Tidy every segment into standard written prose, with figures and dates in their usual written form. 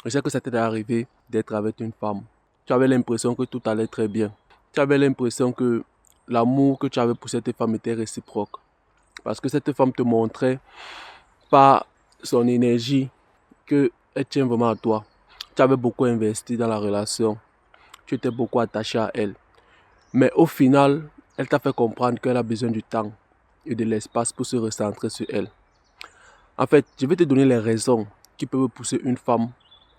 Je sais que ça t'est arrivé d'être avec une femme. Tu avais l'impression que tout allait très bien. Tu avais l'impression que l'amour que tu avais pour cette femme était réciproque. Parce que cette femme te montrait par son énergie qu'elle tient vraiment à toi. Tu avais beaucoup investi dans la relation. Tu étais beaucoup attaché à elle. Mais au final, elle t'a fait comprendre qu'elle a besoin du temps et de l'espace pour se recentrer sur elle. En fait, je vais te donner les raisons qui peuvent pousser une femme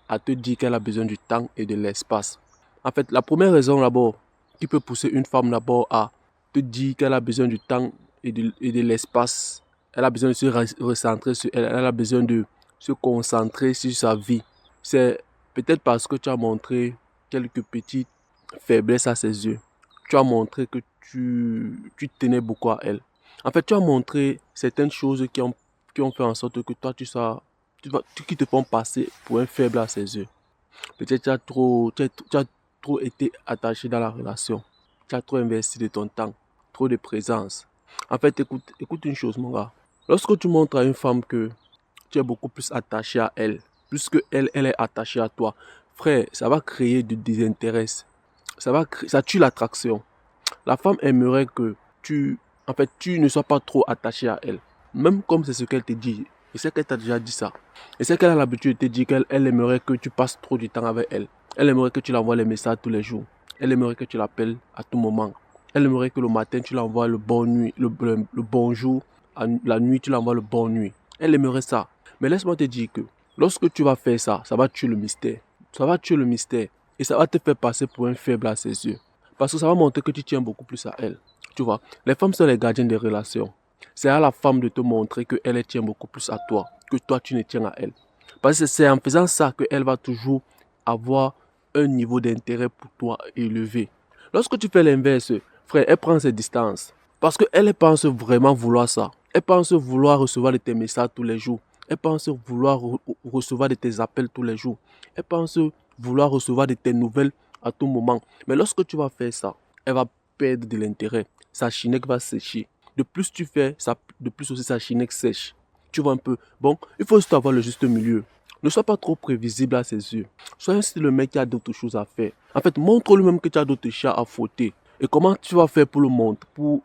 à te dire qu'elle a besoin du temps et de l'espace. En fait, la première raison d'abord qui peut pousser une femme d'abord à te dire qu'elle a besoin du temps et de l'espace, elle a besoin de se recentrer sur elle, elle a besoin de se concentrer sur sa vie. C'est peut-être parce que tu as montré quelques petites faiblesses à ses yeux. Tu as montré que tu tenais beaucoup à elle. En fait, tu as montré certaines choses qui ont fait en sorte que toi, qui te font passer pour un faible à ses yeux. Peut-être tu as trop été attaché dans la relation. Tu as trop investi de ton temps, trop de présence. En fait, écoute une chose, mon gars. Lorsque tu montres à une femme que tu es beaucoup plus attaché à elle, plus que elle est attachée à toi, frère, ça va créer du désintérêt. Ça tue l'attraction. La femme aimerait que tu ne sois pas trop attaché à elle. Même comme c'est ce qu'elle te dit. Et c'est qu'elle t'a déjà dit ça. Et c'est qu'elle a l'habitude de te dire qu'elle aimerait que tu passes trop du temps avec elle. Elle aimerait que tu l'envoies les messages tous les jours. Elle aimerait que tu l'appelles à tout moment. Elle aimerait que le matin tu l'envoies le bon nuit, le bonjour. La nuit tu l'envoies le bon nuit. Elle aimerait ça. Mais laisse-moi te dire que lorsque tu vas faire ça, ça va tuer le mystère. Ça va tuer le mystère. Et ça va te faire passer pour un faible à ses yeux. Parce que ça va montrer que tu tiens beaucoup plus à elle. Tu vois, les femmes sont les gardiennes des relations. C'est à la femme de te montrer qu'elle tient beaucoup plus à toi, que toi tu ne tiens à elle. Parce que c'est en faisant ça qu'elle va toujours avoir un niveau d'intérêt pour toi élevé. Lorsque tu fais l'inverse, frère, elle prend ses distances. Parce qu'elle pense vraiment vouloir ça. Elle pense vouloir recevoir de tes messages tous les jours. Elle pense vouloir recevoir de tes appels tous les jours. Elle pense vouloir recevoir de tes nouvelles à tout moment. Mais lorsque tu vas faire ça, elle va perdre de l'intérêt. Sa chinette va sécher. De plus tu fais, de plus aussi sa chinette sèche. Tu vois un peu. Bon, il faut juste avoir le juste milieu. Ne sois pas trop prévisible à ses yeux. Sois ainsi le mec qui a d'autres choses à faire. En fait, montre lui-même que tu as d'autres chats à fouetter. Et comment tu vas faire pour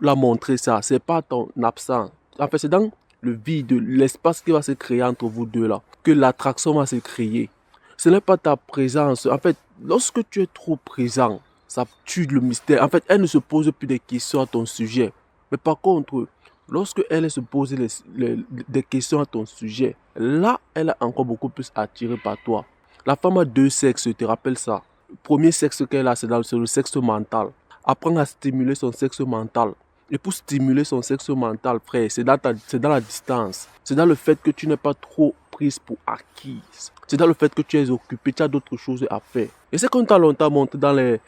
la montrer ça? C'est pas ton absence. En fait, c'est dans le vide, l'espace qui va se créer entre vous deux là, que l'attraction va se créer. Ce n'est pas ta présence. En fait, lorsque tu es trop présent, ça tue le mystère. En fait, elle ne se pose plus de questions à ton sujet. Mais par contre, lorsque elle se pose des questions à ton sujet, là, elle est encore beaucoup plus attirée par toi. La femme a deux sexes, tu te rappelles ça. Le premier sexe qu'elle a, c'est le sexe mental. Apprends à stimuler son sexe mental. Et pour stimuler son sexe mental, frère, c'est dans la distance. C'est dans le fait que tu n'es pas trop prise pour acquise. C'est dans le fait que tu es occupé, tu as d'autres choses à faire. Et c'est qu'on t'a longtemps montré dans les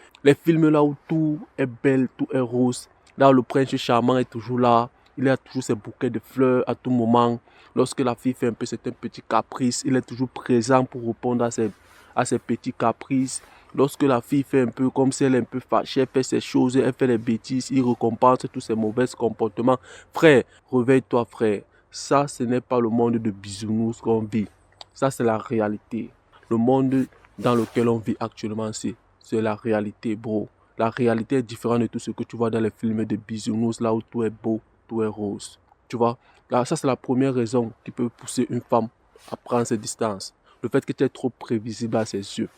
films là où tout est belle, tout est rose. Là où le prince charmant est toujours là. Il a toujours ses bouquets de fleurs à tout moment. Lorsque la fille fait un peu certains petits caprices, il est toujours présent pour répondre à ses petits caprices. Lorsque la fille fait un peu comme si elle est un peu fâchée, elle fait ses choses, elle fait des bêtises, il récompense tous ses mauvais comportements. Frère, réveille-toi, frère. Ça, ce n'est pas le monde de bisounours qu'on vit. Ça, c'est la réalité. Le monde dans lequel on vit actuellement, c'est la réalité, bro. La réalité est différente de tout ce que tu vois dans les films de bisounours, là où tout est beau, tout est rose. Tu vois, là, ça, c'est la première raison qui peut pousser une femme à prendre ses distances. Le fait que tu es trop prévisible à ses yeux.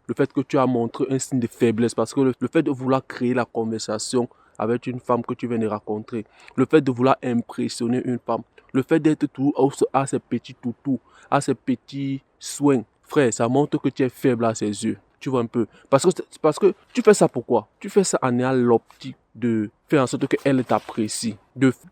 Le fait que tu as montré un signe de faiblesse, parce que le fait de vouloir créer la conversation avec une femme que tu viens de rencontrer, le fait de vouloir impressionner une femme, le fait d'être toujours à ses petits toutous, à ses petits soins, frère, ça montre que tu es faible à ses yeux. Tu vois un peu. Parce que tu fais ça pourquoi? Tu fais ça en ayant l'optique de faire en sorte qu'elle t'apprécie.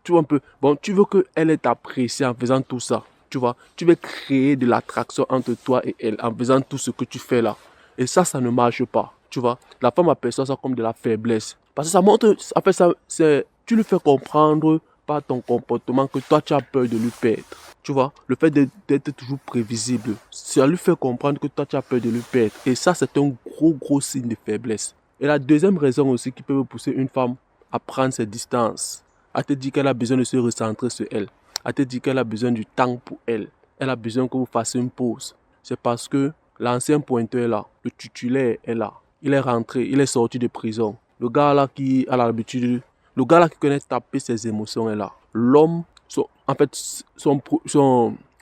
Tu vois un peu. Bon, tu veux qu'elle t'apprécie en faisant tout ça. Tu vois, tu veux créer de l'attraction entre toi et elle en faisant tout ce que tu fais là. Et ça ne marche pas. Tu vois, la femme aperçoit ça comme de la faiblesse. Parce que ça montre, en fait, tu lui fais comprendre par ton comportement que toi, tu as peur de lui perdre. Tu vois, le fait d'être toujours prévisible, ça lui fait comprendre que toi, tu as peur de lui perdre. Et ça, c'est un gros, gros signe de faiblesse. Et la deuxième raison aussi qui peut pousser une femme à prendre ses distances, à te dire qu'elle a besoin de se recentrer sur elle, à te dire qu'elle a besoin du temps pour elle, elle a besoin que vous fassiez une pause. C'est parce que L'ancien pointeur est là. Le titulaire est là. Il est rentré, il est sorti de prison. Le gars là qui a l'habitude, le gars là qui connaît taper ses émotions est là. L'homme, en fait, on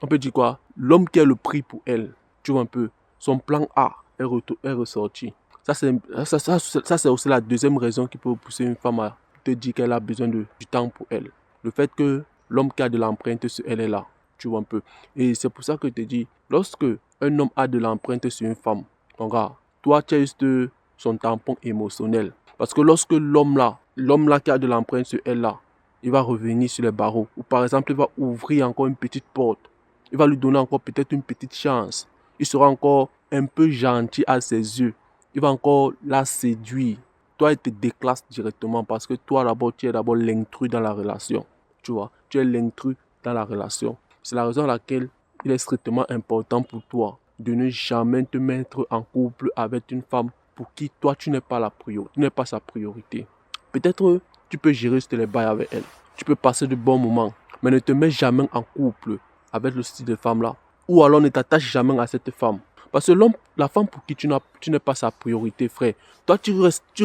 peut dire quoi? L'homme qui est le prix pour elle. Tu vois un peu. Son plan A est ressorti. Ça, c'est aussi la deuxième raison qui peut pousser une femme à te dire qu'elle a besoin du temps pour elle. Le fait que l'homme qui a de l'empreinte sur elle est là. Tu vois un peu. Et c'est pour ça que je te dis, lorsque un homme a de l'empreinte sur une femme, regarde, toi, tu es juste son tampon émotionnel. Parce que lorsque l'homme là qui a de l'empreinte sur elle là, il va revenir sur les barreaux. Ou par exemple, il va ouvrir encore une petite porte. Il va lui donner encore peut-être une petite chance. Il sera encore un peu gentil à ses yeux. Il va encore la séduire. Toi, il te déclasse directement parce que toi, d'abord, tu es d'abord l'intrus dans la relation. Tu vois, tu es l'intrus dans la relation. C'est la raison pour laquelle il est strictement important pour toi de ne jamais te mettre en couple avec une femme pour qui toi, tu n'es pas la priorité. Tu n'es pas sa priorité. Peut-être tu peux gérer les bails avec elle. Tu peux passer de bons moments. Mais ne te mets jamais en couple avec le style de femme là. Ou alors ne t'attache jamais à cette femme. Parce que la femme pour qui tu n'es pas sa priorité, frère, toi tu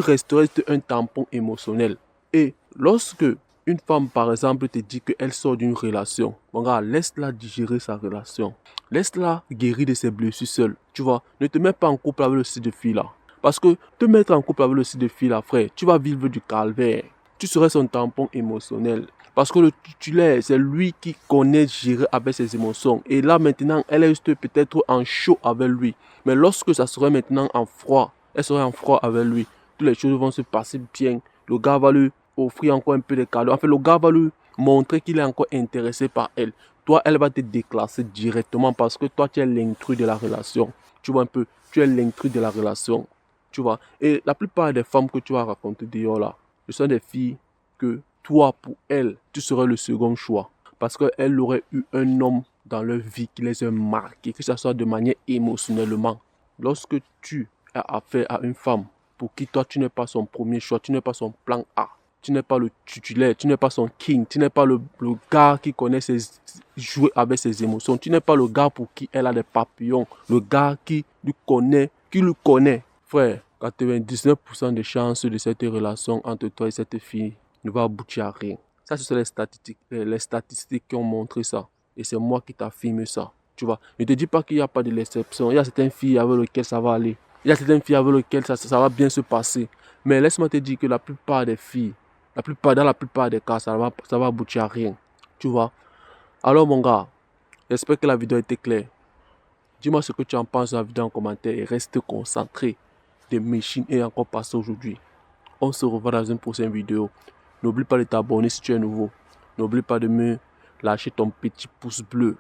resterais un tampon émotionnel. Et lorsque une femme, par exemple, te dit qu'elle sort d'une relation, regarde, laisse-la digérer sa relation. Laisse-la guérir de ses blessures seule. Tu vois, ne te mets pas en couple avec le style de fille là. Parce que te mettre en couple avec le style de fille là, frère, tu vas vivre du calvaire. Tu serais son tampon émotionnel. Parce que le titulaire, c'est lui qui connaît gérer avec ses émotions. Et là, maintenant, elle est peut-être en chaud avec lui. Mais lorsque ça serait maintenant en froid, elle serait en froid avec lui, toutes les choses vont se passer bien. Le gars va lui offrir encore un peu de cadeaux. En fait, le gars va lui montrer qu'il est encore intéressé par elle. Toi, elle va te déclasser directement parce que toi, tu es l'intrus de la relation. Tu vois un peu, tu es l'intrus de la relation. Tu vois. Et la plupart des femmes que tu vas raconter dehors là, ce sont des filles que toi, pour elle, tu serais le second choix. Parce qu'elle aurait eu un homme dans leur vie qui les a marqués, que ce soit de manière émotionnellement. Lorsque tu as affaire à une femme pour qui toi, tu n'es pas son premier choix, tu n'es pas son plan A, tu n'es pas le titulaire, tu n'es pas son king, tu n'es pas le gars qui connaît jouer avec ses émotions, tu n'es pas le gars pour qui elle a des papillons, le gars qui lui connaît. Frère, 99% de chances de cette relation entre toi et cette fille ne va aboutir à rien. Ça, ce sont les statistiques qui ont montré ça. Et c'est moi qui t'affirme ça. Tu vois, ne te dis pas qu'il n'y a pas de l'exception. Il y a certaines filles avec lesquelles ça va aller. Il y a certaines filles avec lesquelles ça va bien se passer. Mais laisse-moi te dire que la plupart des filles, dans la plupart des cas, ça va aboutir à rien. Tu vois. Alors mon gars, j'espère que la vidéo a été claire. Dis-moi ce que tu en penses de la vidéo en commentaire et reste concentré. Des machines et encore passé aujourd'hui. On se revoit dans une prochaine vidéo. N'oublie pas de t'abonner si tu es nouveau. N'oublie pas de me lâcher ton petit pouce bleu.